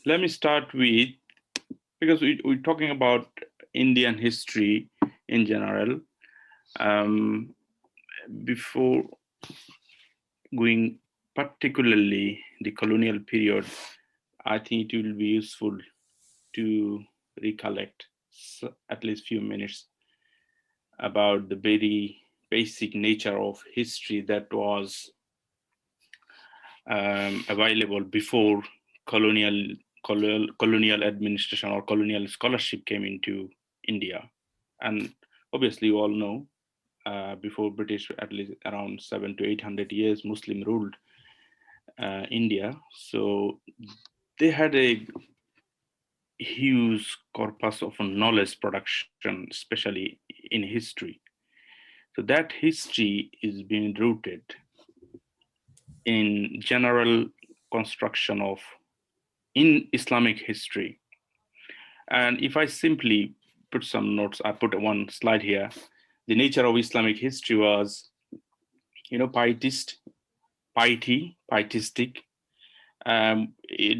let me start with, because we're talking about Indian history in general. Um, Before going particularly the colonial period, I think it will be useful to recollect at least few minutes about the very basic nature of history that was available before colonial, colonial administration or colonial scholarship came into India. And obviously, you all know, before British, at least around 700 to 800 years, Muslim ruled India. So they had a huge corpus of knowledge production, especially in history. So that history is being rooted in general construction of in Islamic history. And if I simply put some notes, I put one slide here. The nature of Islamic history was, pietistic.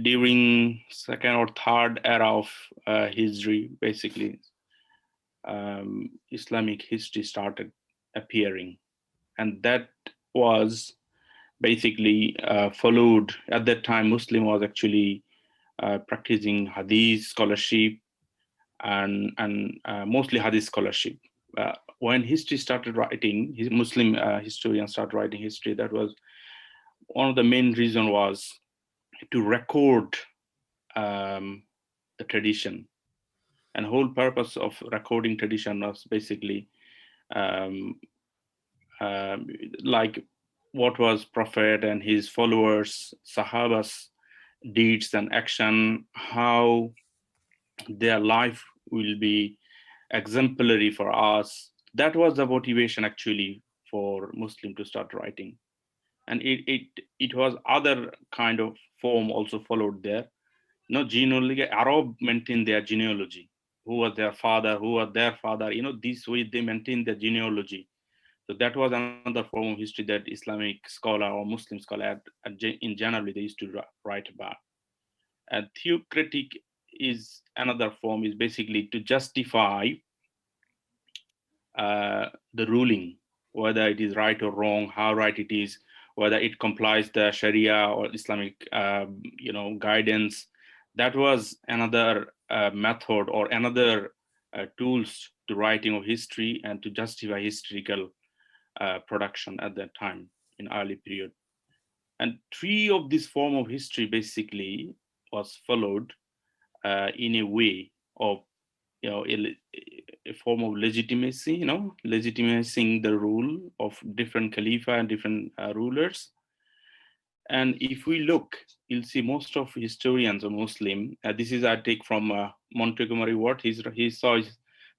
During second or third era of history, basically, Islamic history started appearing, and that was basically followed at that time. Muslim was actually practicing Hadith scholarship and mostly Hadith scholarship. When history started writing, Muslim historians started writing history. That was one of the main reason was to record the tradition, and whole purpose of recording tradition was basically um, like what was Prophet and his followers, Sahabas, deeds and action, how their life will be exemplary for us. That was the motivation actually for Muslim to start writing. And it was other kind of form also followed there. No, genealogy, Arab maintained their genealogy. Who was their father, who was their father, this way they maintained their genealogy. So that was another form of history that Islamic scholar or Muslim scholar in generally they used to write about. And theocratic is another form, is basically to justify the ruling, whether it is right or wrong, how right it is, whether it complies the Sharia or Islamic, guidance. That was another method or another tools to writing of history and to justify historical production at that time in early period. And three of this form of history basically was followed in a way of, a form of legitimacy, legitimizing the rule of different caliph and different rulers. And if we look, you'll see most of historians are Muslim. This is I take from Montgomery Ward. He saw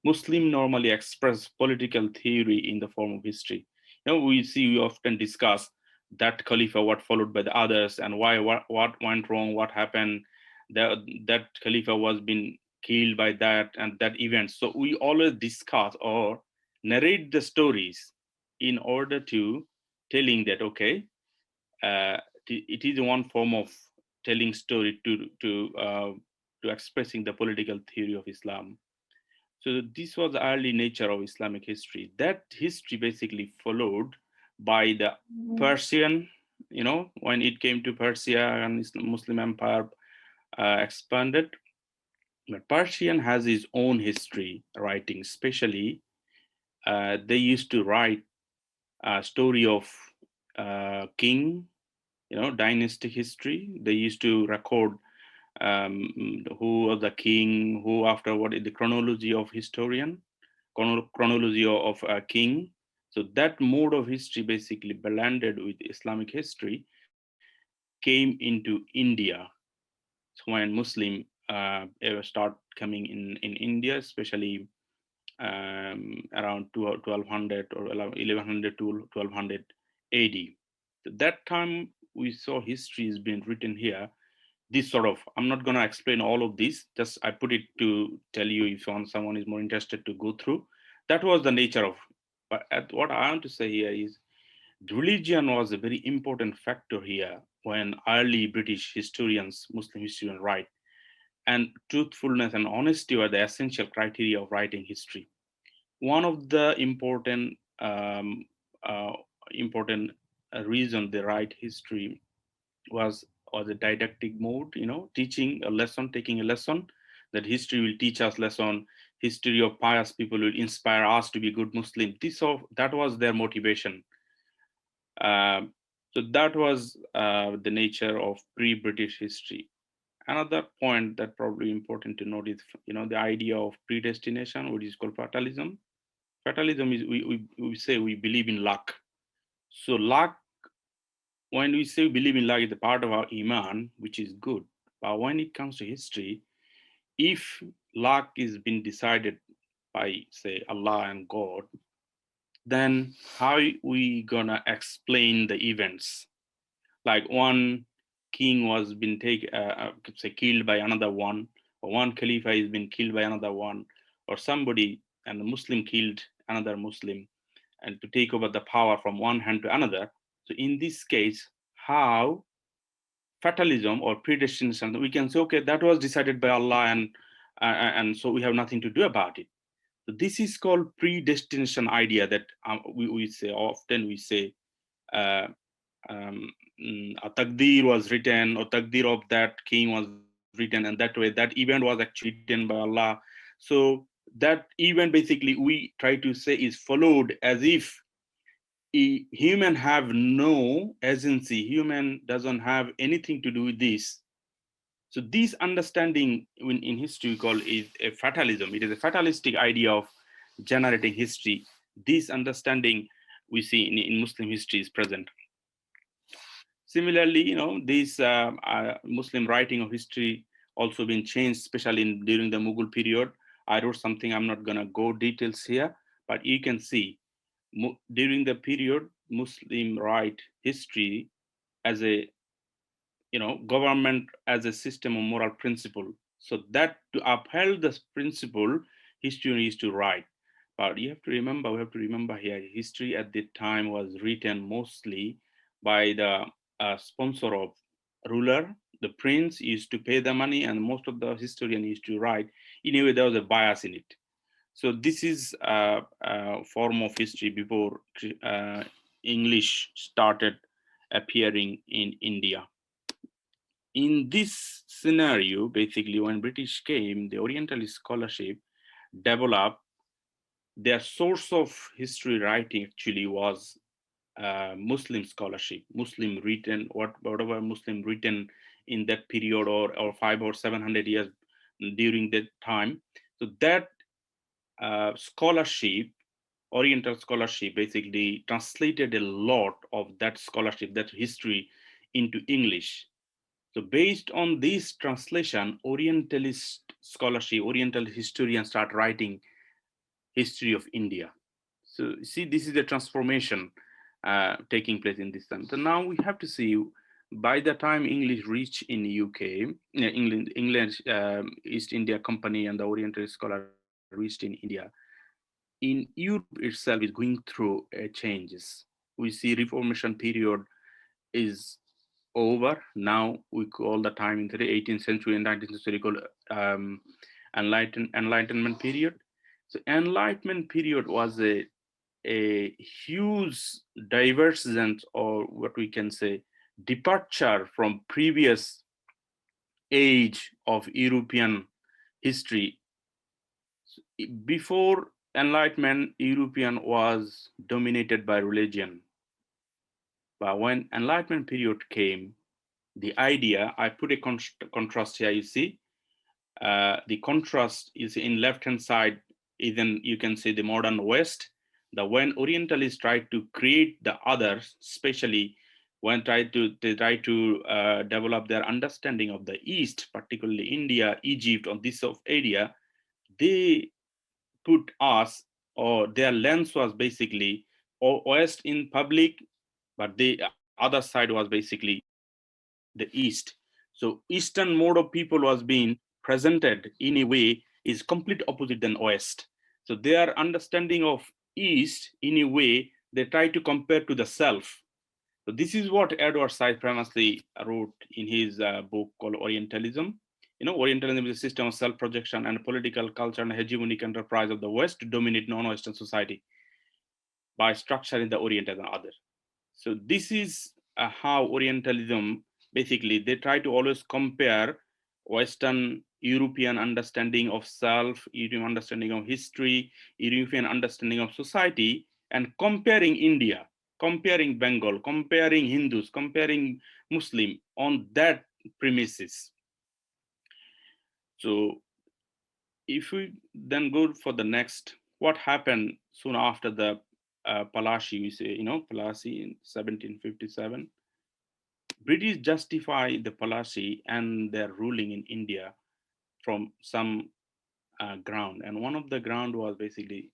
Muslim normally express political theory in the form of history. We often discuss that Khalifa, what followed by the others, and why, what went wrong, what happened. That Khalifa was being killed by that and that event. So we always discuss or narrate the stories in order to telling that, okay, uh, it is one form of telling story to expressing the political theory of Islam. So this was the early nature of Islamic history. That history basically followed by the Persian, when it came to Persia and Muslim Empire expanded. But Persian has its own history writing, especially they used to write a story of king, dynastic history. They used to record who was the king, who afterward, the chronology of historian, chronology of a king. So that mode of history basically blended with Islamic history came into India. So when Muslim start coming in India, especially around 1200 or 1100 to 1200 AD. So that time we saw history is being written here. This sort of, I'm not going to explain all of this, just I put it to tell you if someone is more interested to go through. That was the nature of, but what I want to say here is religion was a very important factor here when early British historians, Muslim historians write. and truthfulness and honesty were the essential criteria of writing history. One of the uh, important reason they write history was or the didactic mode, teaching a lesson, taking a lesson, that history will teach us lesson, history of pious people will inspire us to be good Muslim. That was their motivation. Um, so that was the nature of pre-British history. Another point that probably important to note is, the idea of predestination, which is called fatalism. Fatalism is we say we believe in luck. So luck, when we say we believe in luck, is a part of our iman, which is good. But when it comes to history, if luck is being decided by, say, Allah and God, then how we gonna explain the events? Like one king was been say killed by another one, or one Khalifa is been killed by another one, or somebody and a Muslim killed another Muslim, and to take over the power from one hand to another. So in this case, how fatalism or predestination, we can say, okay, that was decided by Allah, and so we have nothing to do about it. So this is called predestination idea that we say often we say uh, a takdir was written, or takdir of that king was written, and that way that event was actually written by Allah. So that event basically we try to say is followed as if human have no agency, human doesn't have anything to do with this. So this understanding in history we call is a fatalism. It is a fatalistic idea of generating history. This understanding we see in Muslim history is present. Similarly, this Muslim writing of history also been changed, especially during the Mughal period. I wrote something, I'm not gonna go details here, but you can see during the period, Muslim write history as a, government as a system of moral principle. So that to uphold this principle, history is to write. But we have to remember here, history at the time was written mostly by the sponsor of ruler. The prince used to pay the money, and most of the historian used to write. Anyway, there was a bias in it. So this is a form of history before English started appearing in India. In this scenario, basically, when British came, the Orientalist scholarship developed. Their source of history writing actually was Muslim scholarship, Muslim written, whatever Muslim written in that period, or 500 or 700 years during that time. So that scholarship, Oriental scholarship, basically translated a lot of that scholarship, that history, into English. So based on this translation, Orientalist scholarship, Oriental historians start writing history of India. So see, this is a transformation taking place in this time. So now we have to see, by the time English reached in UK, England, East India Company and the Orientalist scholar reached in India, in Europe itself is going through changes. We see Reformation period is over. Now we call the time in the 18th century and 19th century called Enlightenment period. So Enlightenment period was a huge divergence, or what we can say departure from previous age of European history. Before Enlightenment, European was dominated by religion. But when Enlightenment period came, the idea, I put a contrast here, you see, the contrast is in left-hand side, even you can say the modern West. The when Orientalists tried to create the others, especially when they try to develop their understanding of the East, particularly India, Egypt, on this of area, they put us, or their lens was basically West in public, but the other side was basically the East. So Eastern mode of people was being presented in a way is complete opposite than West. So their understanding of East in a way they try to compare to the self. So this is what Edward Said famously wrote in his book called Orientalism. Orientalism is a system of self-projection and political culture and hegemonic enterprise of the West to dominate non-Western society by structuring the Orient as an other. So this is how Orientalism, basically, they try to always compare Western European understanding of self, European understanding of history, European understanding of society, and comparing India, comparing Bengal, comparing Hindus, comparing Muslim on that premises. So if we then go for the next, what happened soon after the Palashi, we say, Palashi in 1757, British justify the Palashi and their ruling in India from some ground. And one of the ground was basically,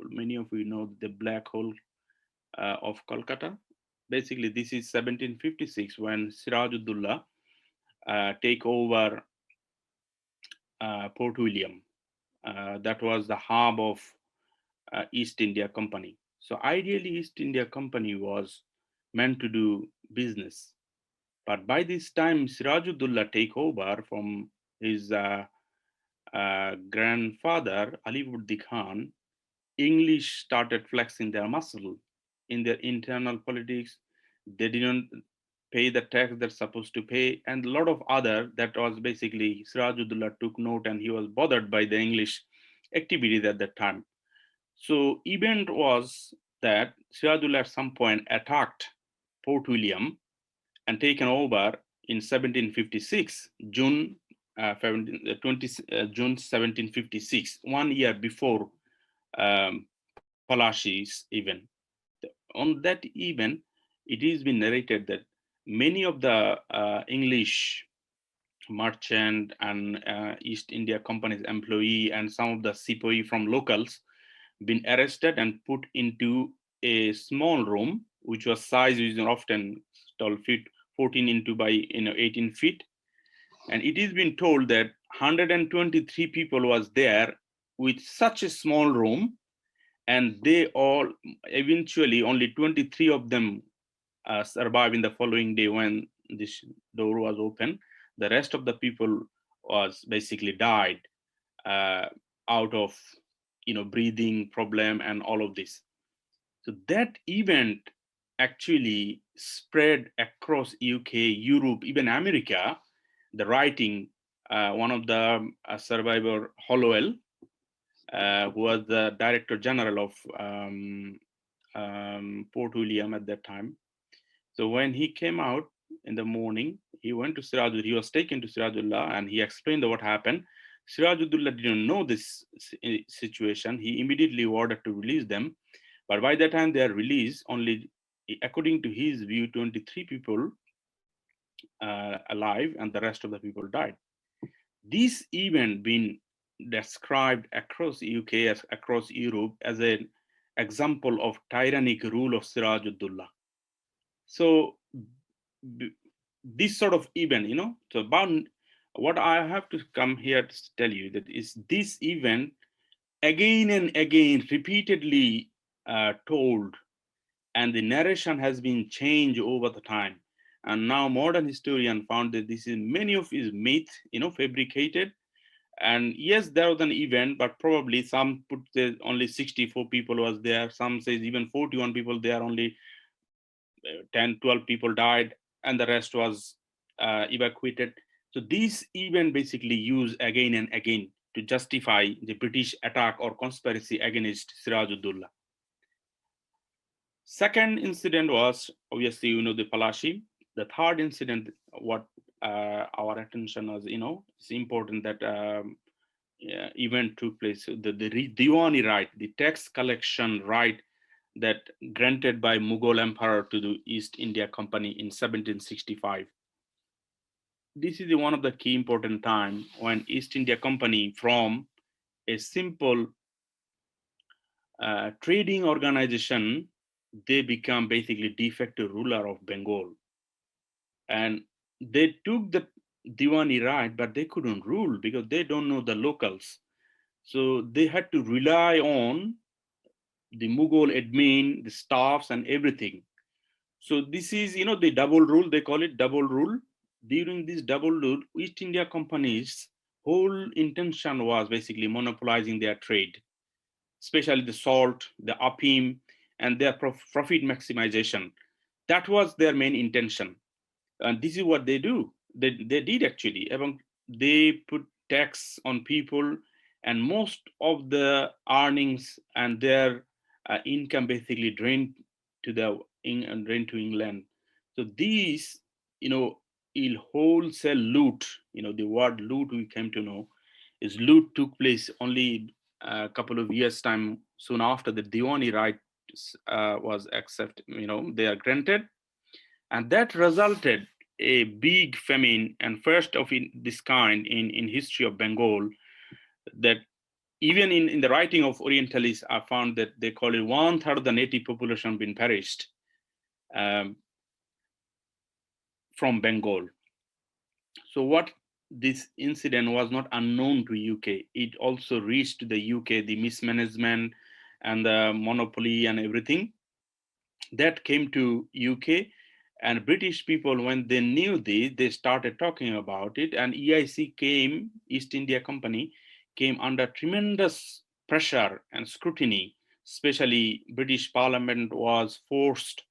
many of you know the black hole of Kolkata. Basically, this is 1756 when Sirajuddaulah take over Port William. That was the hub of East India Company. So ideally, East India Company was meant to do business. But by this time, Sirajuddaulah take over from his grandfather, Aliwuddin Khan. English started flexing their muscle in their internal politics. They didn't pay the tax they're supposed to pay, and a lot of other, that was basically Sirajuddaulah took note, and he was bothered by the English activities at that time. So event was that Sirajuddaulah at some point attacked Port William and taken over in 1756, June 1756, 1 year before Palashi's event. On that event, it has been narrated that many of the English merchant and East India Company's employee and some of the sepoy from locals been arrested and put into a small room, which was size is often 12 feet, 14 into by 18 feet. And it is been told that 123 people was there with such a small room, and they all eventually only 23 of them survived in the following day when this door was open. The rest of the people was basically died out of breathing problem and all of this. So that event actually spread across UK, Europe, even America. The writing, one of the survivor, Hollowell, who was the Director General of Port William at that time. So when he came out in the morning, he went to Sirajudullah. He was taken to Sirajudullah and he explained what happened. Sirajudullah didn't know this situation. He immediately ordered to release them. But by the time they are released, only, according to his view, 23 people alive and the rest of the people died. This event been described across UK, as across Europe, as an example of tyrannic rule of Sirajuddaulah. So this sort of event, so about what I have to come here to tell you that is this event again and again repeatedly told, and the narration has been changed over the time. And now modern historian found that this is many of his myth, fabricated. And yes, there was an event, but probably some put only 64 people was there. Some says even 41 people there, only 10, 12 people died, and the rest was evacuated. So this event basically used again and again to justify the British attack or conspiracy against Sirajuddaulah. Second incident was obviously, the Palashi. The third incident, what our attention was, it's important that event took place. The Diwani right, the tax collection right that granted by Mughal emperor to the East India Company in 1765. This is one of the key important time when East India Company, from a simple trading organization, they become basically de facto ruler of Bengal. And they took the Diwani right, but they couldn't rule because they don't know the locals. So they had to rely on the Mughal admin, the staffs and everything. So this is, the double rule, they call it double rule. during this double rule, East India Company's whole intention was basically monopolizing their trade, especially the salt, the opium, and their profit maximization. That was their main intention. And this is what they do. They did actually. They put tax on people, and most of the earnings and their income basically drained to drained to England. So these, you know, wholesale loot. You know, the word loot we came to know is loot took place only a couple of years time soon after the Diwani right was accepted. You know, they are granted, and that resulted a big famine and first of this kind in history of Bengal, that even in the writing of Orientalists, I found that they call it one third of the native population been perished um, from Bengal. So what this incident was not unknown to UK. It also reached the UK, the mismanagement and the monopoly and everything that came to UK, and British people, when they knew this, they started talking about it, and East India Company, came under tremendous pressure and scrutiny. Especially British Parliament was forced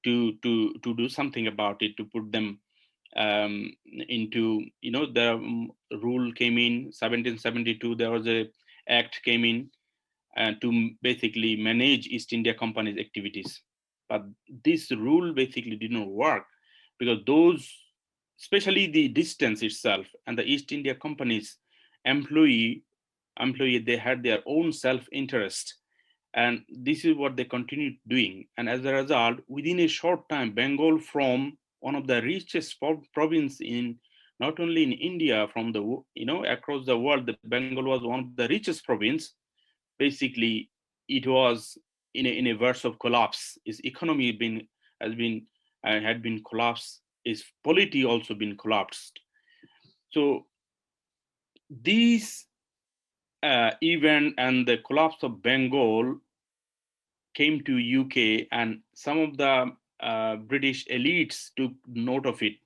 to do something about it, to put them into, you know, the rule came in 1772. There was a act came in to basically manage East India Company's activities. But this rule basically did not work, because those, especially the distance itself, and the East India Company's employee, they had their own self-interest, and this is what they continued doing. And as a result, within a short time, Bengal, from one of the richest province in not only in India, from the, you know, across the world, the Bengal was one of the richest province. Basically, it was in a verse of collapse. Its economy has been had been collapsed. Its polity also been collapsed. So these event and the collapse of Bengal came to UK, and some of the British elites took note of it,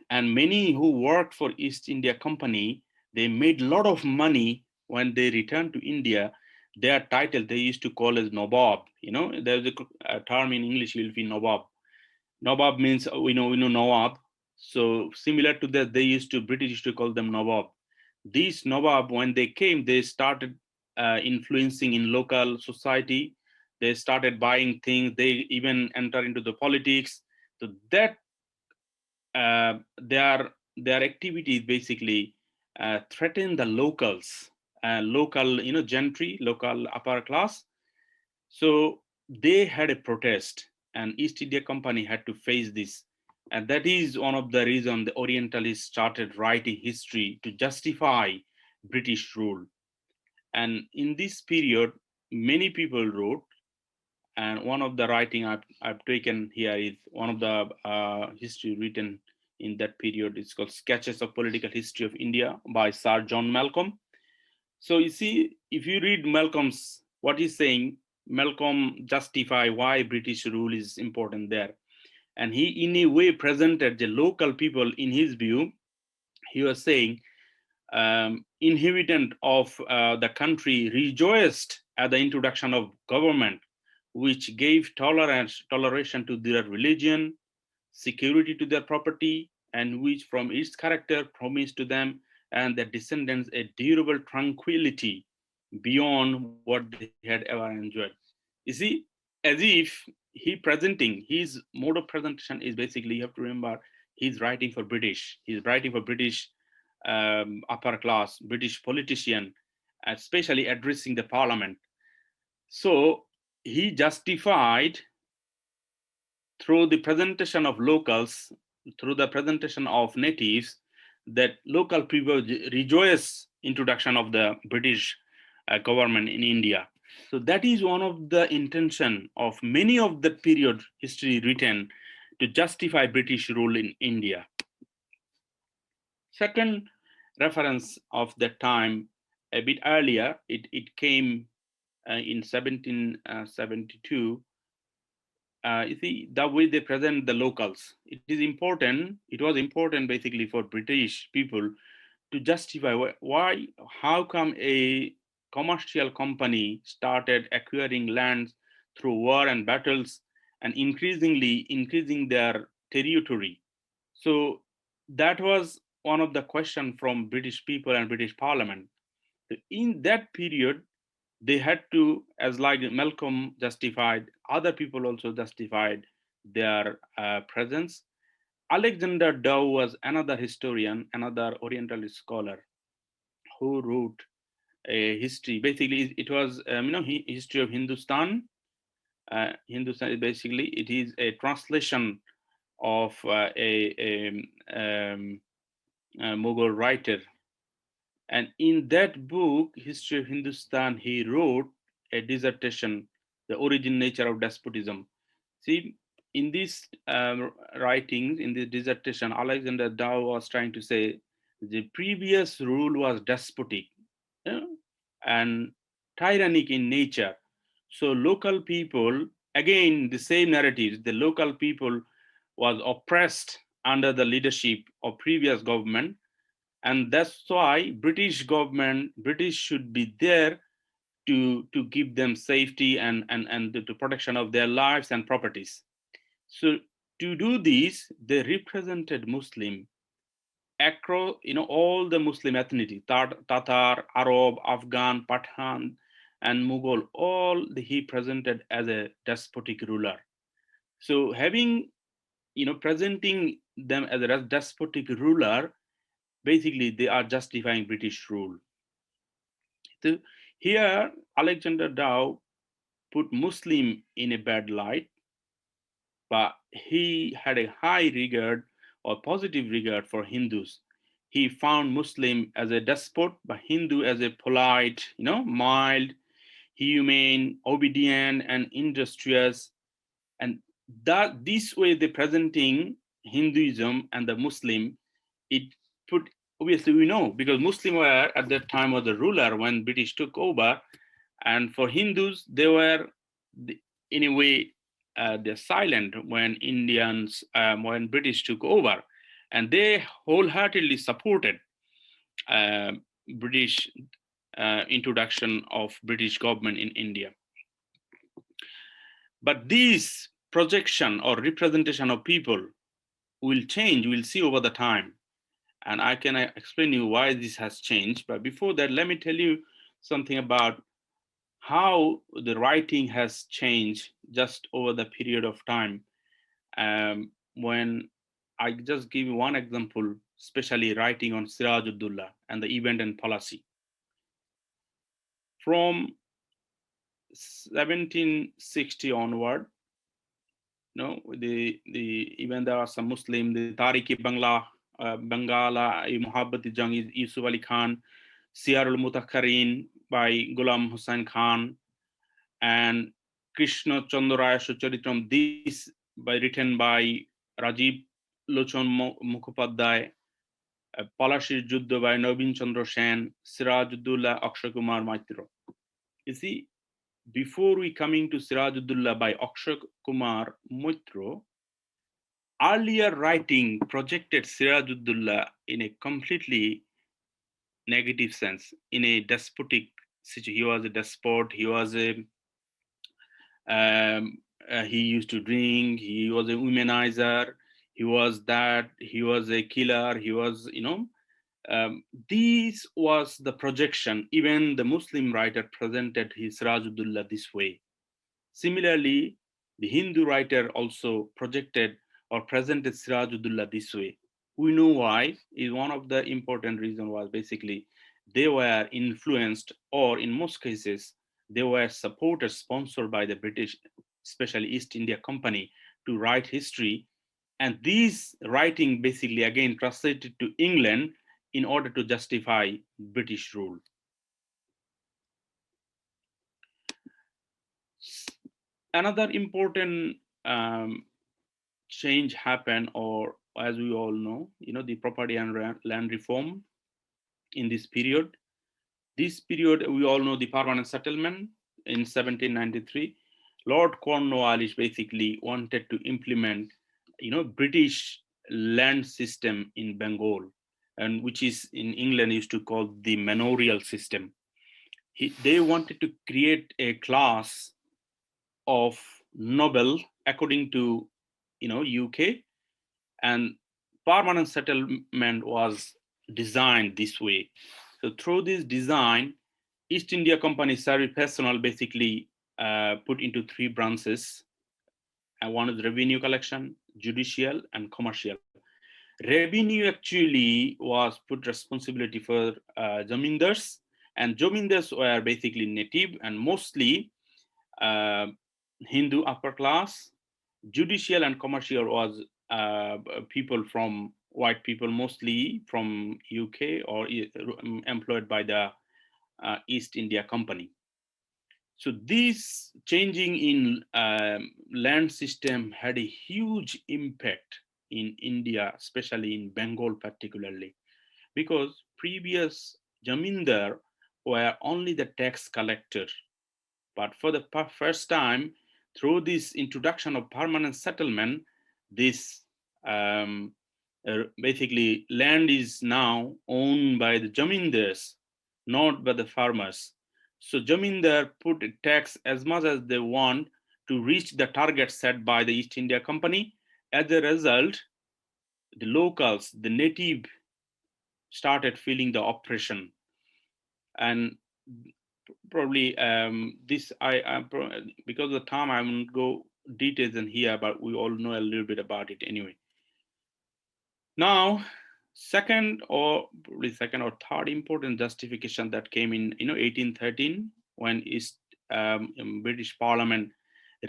and many who worked for East India Company, they made a lot of money when they returned to India. Their title they used to call as Nawab. You know, there's a term in English, you'll be Nawab. Nawab means, we know Nawab. So similar to that, they used to, British used to call them Nawab. These Nawab, when they came, they started influencing in local society. They started buying things. They even enter into the politics. So that uh, their their activities basically threaten the locals, local, gentry, local upper class. So they had a protest, and East India Company had to face this, and that is one of the reason the Orientalists started writing history to justify British rule. And in this period, many people wrote, and one of the writing I've taken here is one of the history written in that period. It's called Sketches of Political History of India by Sir John Malcolm. So you see, if you read Malcolm's, what he's saying, Malcolm justify why British rule is important there. And he in a way presented the local people in his view. He was saying, inhabitant of the country rejoiced at the introduction of government, which gave toleration to their religion, security to their property, and which from its character promised to them and their descendants a durable tranquility beyond what they had ever enjoyed. You see, as if he presenting, his mode of presentation is basically, you have to remember, he's writing for British. He's writing for British upper class, British politician, especially addressing the parliament. So he justified through the presentation of locals, through the presentation of natives, that local people rejoice introduction of the British government in India. So that is one of the intention of many of the period history written to justify British rule in India. Second reference of that time, a bit earlier, it came in 1772, You see, the way they present the locals, it is important. It was important basically for British people to justify why, how come a commercial company started acquiring lands through war and battles and increasingly increasing their territory. So that was one of the question from British people and British Parliament. In that period, they had to, as like Malcolm justified, other people also justified their presence. Alexander Dow was another historian, another Orientalist scholar who wrote a history. Basically, it was history of Hindustan. Hindustan is basically, it is a translation of a Mughal writer. And in that book, History of Hindustan, he wrote a dissertation, The Origin Nature of Despotism. See, in these writings, in this dissertation, Alexander Dow was trying to say the previous rule was despotic, you know, and tyrannic in nature. So local people, again, the same narratives, the local people was oppressed under the leadership of previous government, and that's why British should be there to give them safety and the protection of their lives and properties. So to do this, they represented Muslim across, all the Muslim ethnicity, Tatar, Arab, Afghan, Pathan, and Mughal, all he presented as a despotic ruler. So having, presenting them as a despotic ruler, basically they are justifying British rule. So here, Alexander Dow put Muslim in a bad light, but he had a high regard or positive regard for Hindus. He found Muslim as a despot, but Hindu as a polite, mild, humane, obedient, and industrious. And that this way they presenting Hinduism and the Muslim, it put, obviously we know because Muslim were at that time was the ruler when British took over, and for Hindus they were in a way they're silent when Indians when British took over, and they wholeheartedly supported uh, British introduction of British government in India. But this projection or representation of people will change, we'll see over the time. And I can explain you why this has changed. But before that, let me tell you something about how the writing has changed just over the period of time. When I just give you one example, especially writing on Siraj-ud-Dullah and the event and policy. From 1760 onward, even there are some Muslim, the Tariq-i Bangala, Muhabbati Jang is Yusuf Ali Khan, Siyar al-Mutakharin by Ghulam Hussain Khan, and Krishna Chandraya Sucharitram, this written by Rajiv Lochon Mukhopadhyay, Palashir Juddha by Nobin Chandra Sen, Sirajuddullah Akshay Kumar Maitro. You see, before we coming to Sirajuddullah by Akshay Kumar Maitro, earlier writing projected Sirajuddullah in a completely negative sense, in a despotic situation. He was a despot, he was he used to drink, he was a womanizer, he was a killer, he was, this was the projection. Even the Muslim writer presented his Sirajuddullah this way. Similarly, the Hindu writer also projected or presented Sirajuddullah this way. We know why. Is one of the important reasons was basically they were influenced, or in most cases, they were supported, sponsored by the British, especially East India Company, to write history. And these writing basically again translated to England in order to justify British rule. Another important change happened, or as we all know, the property and land reform in this period. This period, we all know the permanent settlement in 1793. Lord Cornwallis basically wanted to implement, British land system in Bengal, and which is in England used to call the manorial system. They wanted to create a class of noble according to, UK, and permanent settlement was designed this way. So through this design, East India Company service personnel basically put into three branches. And one is revenue collection, judicial, and commercial. Revenue actually was put responsibility for zamindars, and zamindars were basically native and mostly uh, Hindu upper class. Judicial and commercial was people from white people, mostly from UK or employed by the East India Company. So this changing in land system had a huge impact in India, especially in Bengal particularly, because previous Jamindar were only the tax collector. But for the first time, through this introduction of permanent settlement, this basically land is now owned by the Jamindars, not by the farmers. So Jamindar put a tax as much as they want to reach the target set by the East India Company. As a result, the locals, the native, started feeling the oppression. And probably this because of the time I won't go details in here, but we all know a little bit about it anyway. Now, second or third important justification that came in 1813, when East British Parliament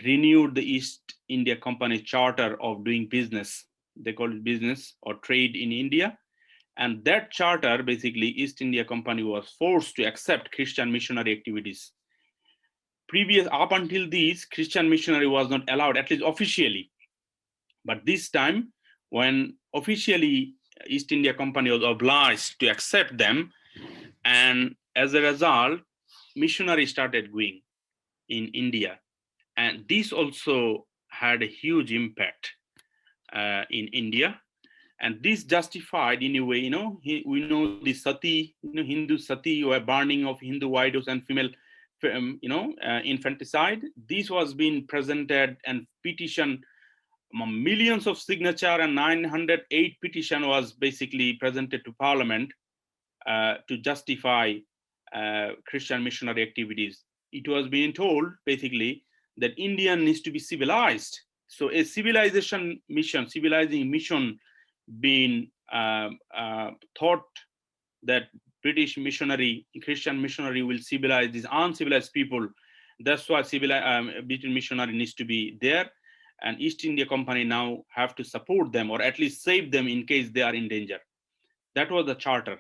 renewed the East India Company charter of doing business. They call it business or trade in India. And that charter, basically, East India Company was forced to accept Christian missionary activities. Previous, up until this, Christian missionary was not allowed, at least officially. But this time, when officially East India Company was obliged to accept them, and as a result, missionaries started going in India. And this also had a huge impact in India. And this justified in a way, we know the sati, Hindu sati or burning of Hindu widows and female, infanticide. This was being presented and petition, millions of signature, and 908 petition was basically presented to Parliament to justify Christian missionary activities. It was being told basically that India needs to be civilized. So a civilizing mission being thought that British missionary, Christian missionary will civilize these uncivilized people. That's why British missionary needs to be there, and East India Company now have to support them or at least save them in case they are in danger. That was the charter.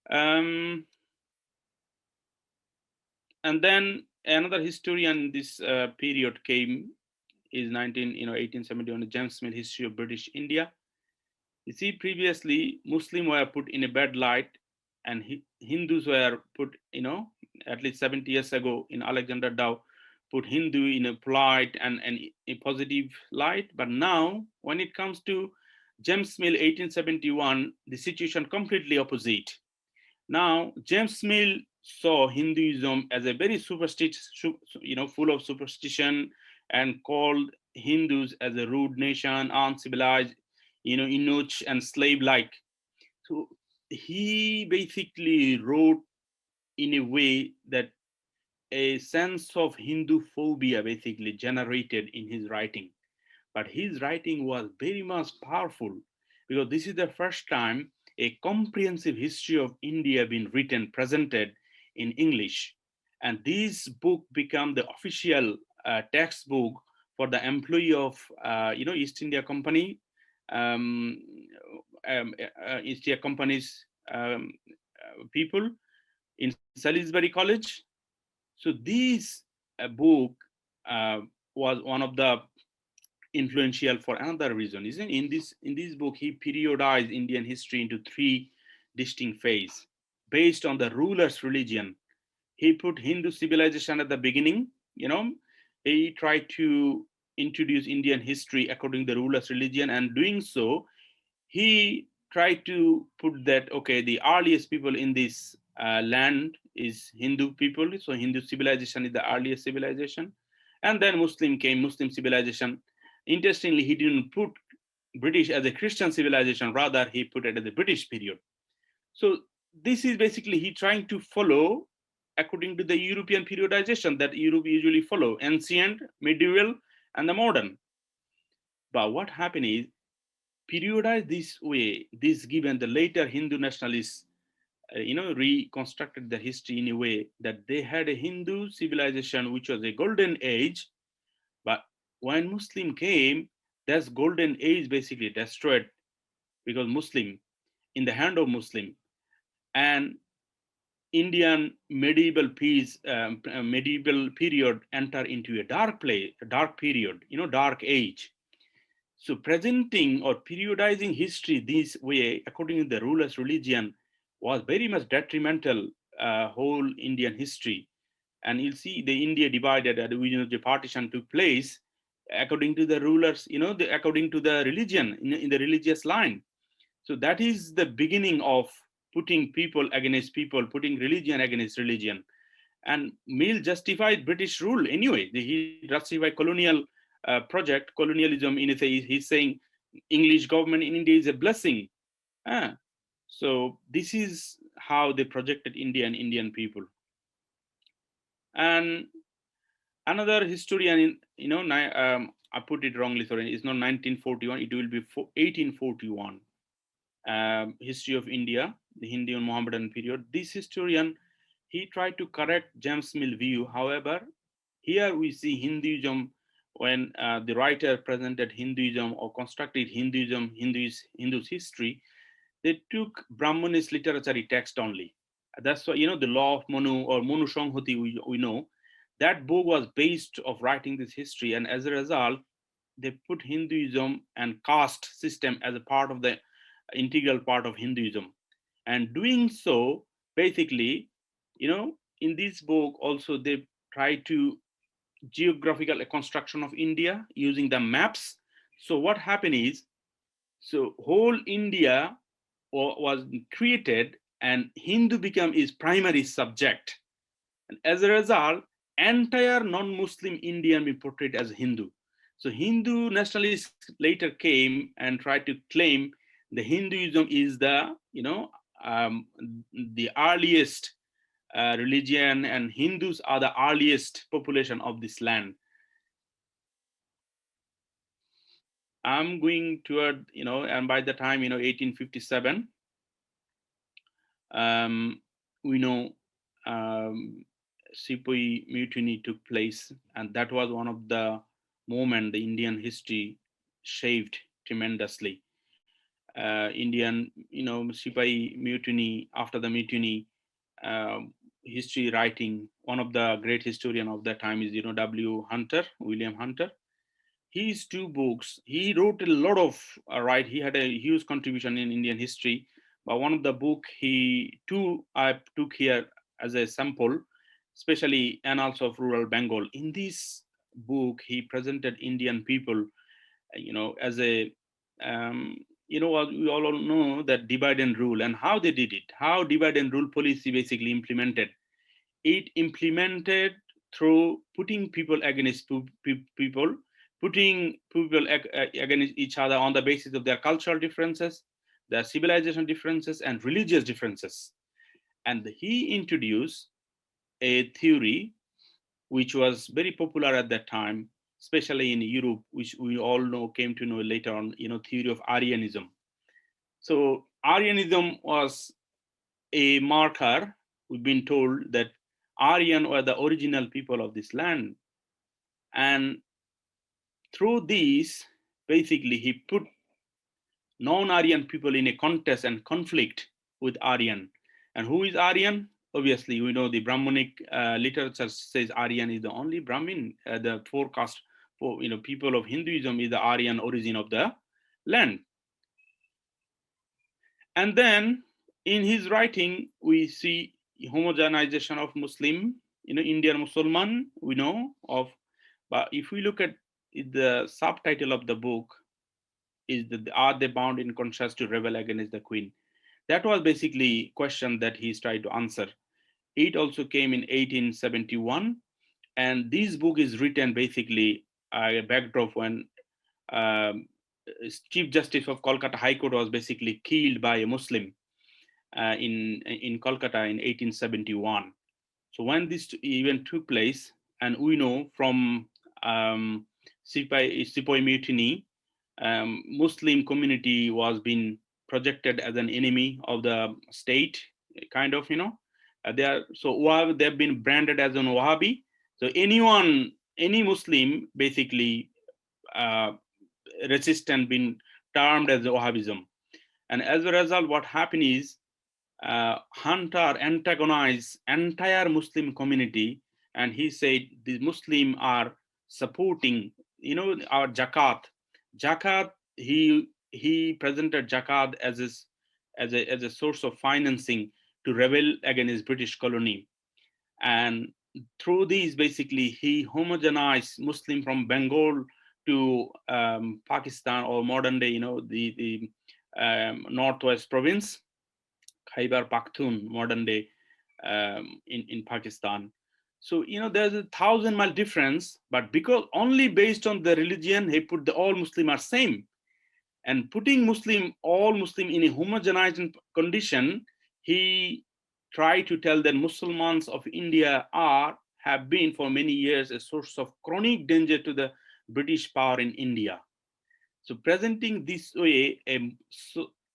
And then another historian this period came is 1871, James Smith, History of British India. You see, previously Muslim were put in a bad light, and Hindus were put, at least 70 years ago in Alexander Dow, put Hindu in a polite and a positive light. But now, when it comes to James Mill, 1871, the situation completely opposite. Now, James Mill saw Hinduism as a very superstitious, full of superstition, and called Hindus as a rude nation, uncivilized, Inuch and slave-like. So he basically wrote in a way that a sense of Hindu phobia basically generated in his writing. But his writing was very much powerful, because this is the first time a comprehensive history of India being written, presented in English. And this book became the official textbook for the employee of East India Company, um, East India Company's people in Salisbury College. So this book uh, was one of the influential for another reason. Isn't in this book he periodized Indian history into three distinct phases based on the ruler's religion. He put Hindu civilization at the beginning, he tried to introduce Indian history according to the ruler's religion, and doing so, he tried to put that, okay, the earliest people in this land is Hindu people, so Hindu civilization is the earliest civilization, and then Muslim came, Muslim civilization. Interestingly, he didn't put British as a Christian civilization, rather he put it as the British period. So this is basically he trying to follow according to the European periodization that Europe usually follow, ancient, medieval, and the modern. But what happened is, periodized this way, this given the later Hindu nationalists, reconstructed the history in a way that they had a Hindu civilization which was a golden age, but when Muslim came, that golden age basically destroyed because Muslim, in the hand of Muslim, and Indian medieval peace, medieval period enter into a dark place, a dark period, dark age. So presenting or periodizing history this way, according to the ruler's religion, was very much detrimental whole Indian history. And you'll see the India divided, the partition took place according to the rulers, according to the religion in the religious line. So that is the beginning of putting people against people, putting religion against religion. And Mill justified British rule anyway. He justified colonial project, colonialism. He's saying English government in India is a blessing. Ah, so this is how they projected India and Indian people. And another historian, I put it wrongly. Sorry, it's not 1941. It will be 1841. History of India, the Hindu and Mohammedan period. This historian, he tried to correct James Mill view. However, here we see Hinduism when the writer presented Hinduism or constructed Hinduism, Hindu's history, they took Brahmanist literary text only. That's why, the law of Manu or Manu Shanghati, we know, that book was based of writing this history. And as a result, they put Hinduism and caste system as a part of the integral part of Hinduism. And doing so, basically, in this book also they try to geographical construction of India using the maps. So what happened is, so whole India was created and Hindu became its primary subject. And as a result, entire non-Muslim Indian be portrayed as Hindu. So Hindu nationalists later came and tried to claim the Hinduism is the, um, the earliest religion, and Hindus are the earliest population of this land. I'm going toward, and by the time, 1857, we know Sepoy mutiny took place, and that was one of the moment the Indian history shaped tremendously. Indian, Sepoy mutiny. After the mutiny, history writing. One of the great historian of that time is, William Hunter. His two books, he wrote a lot of right. He had a huge contribution in Indian history. But one of the book I took here as a sample, especially Annals of Rural Bengal. In this book, he presented Indian people, as a we all know that divide and rule and how they did it, how divide and rule policy basically implemented. It implemented through putting people against people, putting people against each other on the basis of their cultural differences, their civilization differences, and religious differences. And he introduced a theory which was very popular at that time, especially in Europe, which we all know came to know later on, theory of Aryanism. So Aryanism was a marker. We've been told that Aryan were the original people of this land. And through these, basically, he put non-Aryan people in a contest and conflict with Aryan. And who is Aryan? Obviously, we know the Brahmanic literature says Aryan is the only Brahmin. The forecast for people of Hinduism is the Aryan origin of the land. And then in his writing, we see homogenization of Muslim, Indian Musliman, we know of But if we look at the subtitle of the book, is that are they bound in conscience to rebel against the queen? That was basically question that he's tried to answer. It also came in 1871, and this book is written basically a backdrop when um, Chief Justice of Kolkata High Court was basically killed by a Muslim in Kolkata in 1871. So when this event took place, and we know from Sepoy mutiny, Muslim community was being projected as an enemy of the state, kind of, they are so they've been branded as an Wahhabi. So any Muslim basically uh, resistant been termed as Wahhabism, and as a result, what happened is Hunter antagonized entire Muslim community, and he said the Muslim are supporting, our zakat. Zakat. He presented zakat as a source of financing to rebel against British colony, and through these basically he homogenized Muslim from Bengal to Pakistan, or modern day, the northwest province Khyber Pakhtun, modern day, in Pakistan. So, there's a 1,000 mile difference, but because only based on the religion, he put the all Muslim are same. And putting all Muslim in a homogenized condition, he tried to tell that Muslims of India have been for many years a source of chronic danger to the British power in India. So presenting this way, a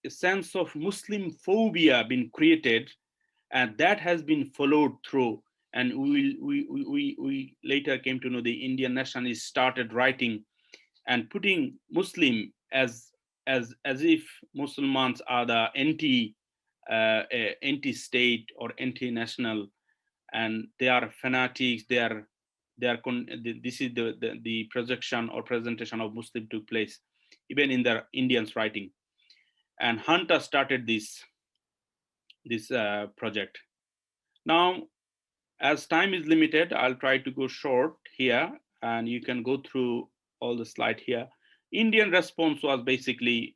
sense of Muslim phobia been created, and that has been followed through. And we later came to know the Indian nationalists started writing and putting Muslim as if Muslims are the anti-state or anti-national, and they are fanatics. This is the projection or presentation of Muslim took place even in the Indians writing. And Hunter started this project. Now, as time is limited, I'll try to go short here, and you can go through all the slide here. Indian response was basically,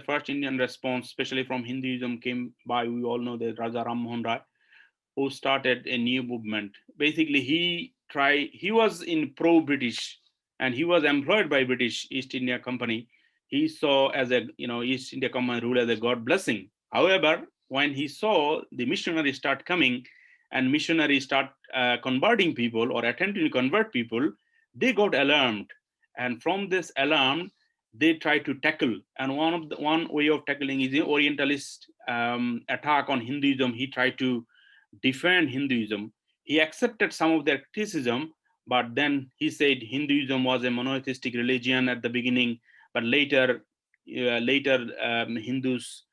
first Indian response, especially from Hinduism, came by, we all know, the Raja Ram Mohan Rai, who started a new movement. Basically, he was in pro-British, and he was employed by British East India Company. He saw as East India Company rule as a God blessing. However, when he saw the missionaries start coming and missionaries start converting people or attempting to convert people, they got alarmed. And from this alarm, they try to tackle. And one way of tackling is the Orientalist attack on Hinduism. He tried to defend Hinduism. He accepted some of their criticism, but then he said Hinduism was a monotheistic religion at the beginning, but later Hindus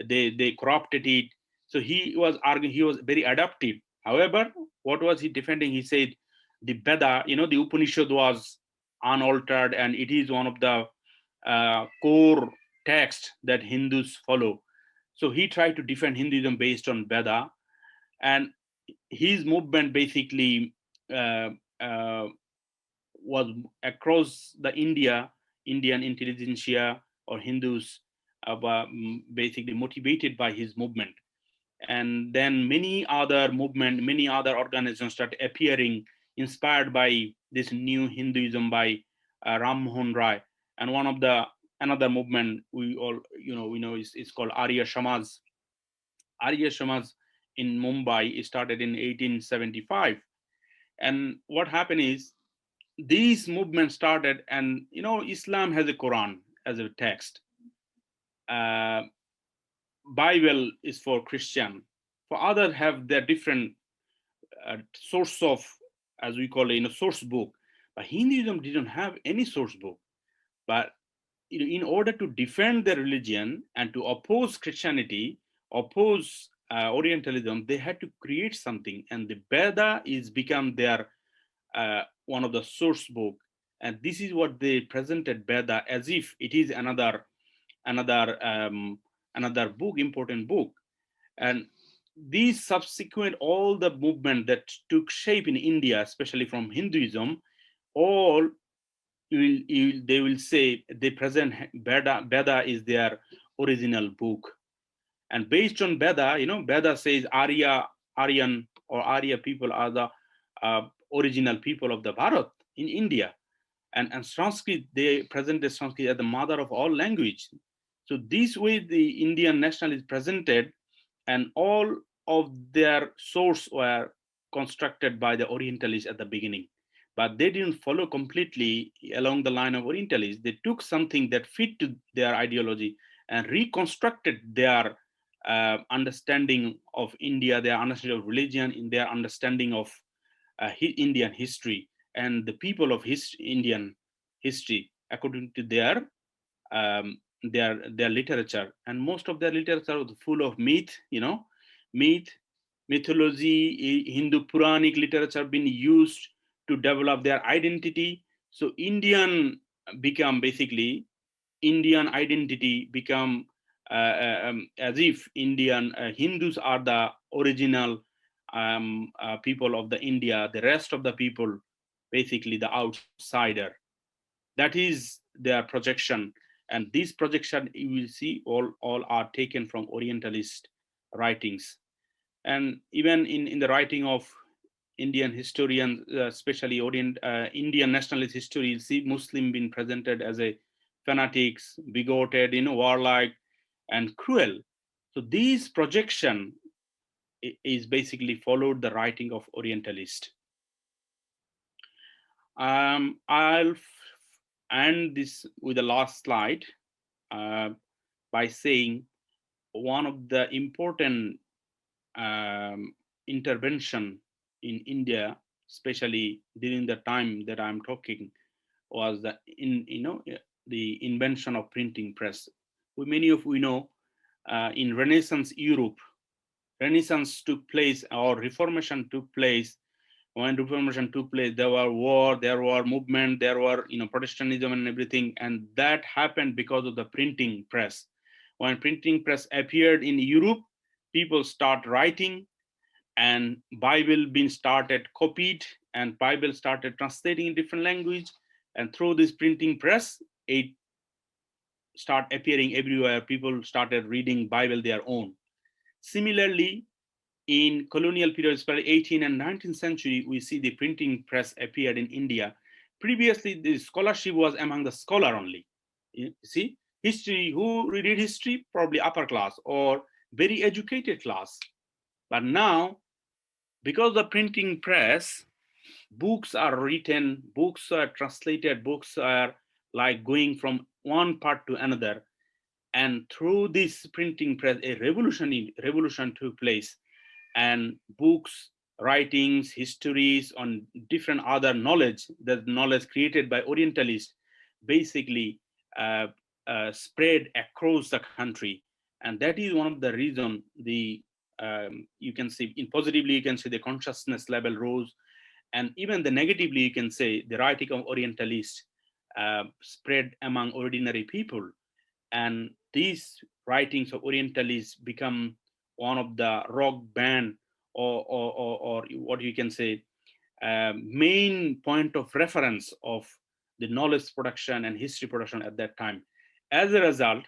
they corrupted it. So he was arguing, he was very adaptive. However, what was he defending? He said the Veda, the Upanishad was unaltered, and it is one of the core texts that Hindus follow. So he tried to defend Hinduism based on Veda, and his movement basically uh, uh, was across the Indian intelligentsia or Hindus were basically motivated by his movement. And then many other organizations started appearing, inspired by this new Hinduism by Ram Mohan Rai. And another movement we know is called Arya Samaj. Arya Samaj in Mumbai started in 1875. And what happened is these movements started, and Islam has a Quran as a text. Uh, Bible is for Christian. For others have their different source of, as we call it, source book. But Hinduism didn't have any source book. But in order to defend their religion and to oppose Christianity, oppose Orientalism, they had to create something, and the Veda is become their one of the source book. And this is what they presented Veda as if it is another another book, important book. And these subsequent all the movement that took shape in India, especially from Hinduism, all they will say they present Veda is their original book. And based on Veda, Veda says Aryan or Arya people are the original people of the Bharat in India. And Sanskrit, they present the Sanskrit as the mother of all language. So this way the Indian national is presented, and all of their source were constructed by the Orientalists at the beginning. But they didn't follow completely along the line of Orientalists. They took something that fit to their ideology and reconstructed their understanding of India, their understanding of religion, in their understanding of Indian history and the people of Indian history according to their literature. And most of their literature was full of myth, mythology, Hindu Puranic literature been used to develop their identity. So become basically Indian identity become as if Indian Hindus are the original people of the India, the rest of the people basically the outsider. That is their projection, and this projection you will see all are taken from Orientalist writings. And even in the writing of Indian historians, especially Indian nationalist history, you see Muslim being presented as a fanatics, bigoted, warlike, and cruel. So these projection is basically followed the writing of Orientalist. I'll end this with the last slide uh, by saying one of the important intervention in India, especially during the time that I'm talking, was the invention of printing press. Many of we know in Renaissance Europe, Renaissance took place or Reformation took place. When Reformation took place, there were war, there were movement, there were Protestantism and everything, and that happened because of the printing press. When printing press appeared in Europe, people start writing, and Bible being started copied, and Bible started translating in different language, and through this printing press, it start appearing everywhere. People started reading Bible their own. Similarly, in colonial period, especially 18th and 19th century, we see the printing press appeared in India. Previously, the scholarship was among the scholar only. You see, history, who read history? Probably upper class or very educated class. But now, because the printing press, books are written, books are translated, books are like going from one part to another. And through this printing press, a revolution took place, and books, writings, histories on different other knowledge, the knowledge created by Orientalists, basically spread across the country. And that is one of the reason you can see in positively, you can say the consciousness level rose, and even the negatively, you can say the writing of Orientalists spread among ordinary people. And these writings of Orientalists become one of the rock band, or what you can say main point of reference of the knowledge production and history production at that time. As a result,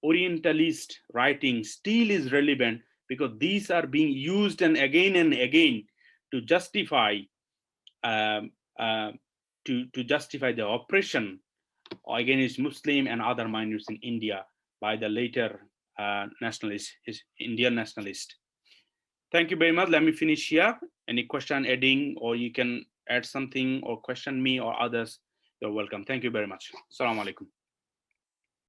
Orientalist writing still is relevant because these are being used and again to justify um, uh, to justify the oppression against Muslim and other minorities in India by the later Indian nationalist. Thank you very much. Let me finish here. Any question adding, or you can add something or question me or others, you're welcome. Thank you very much. Assalamu alaikum.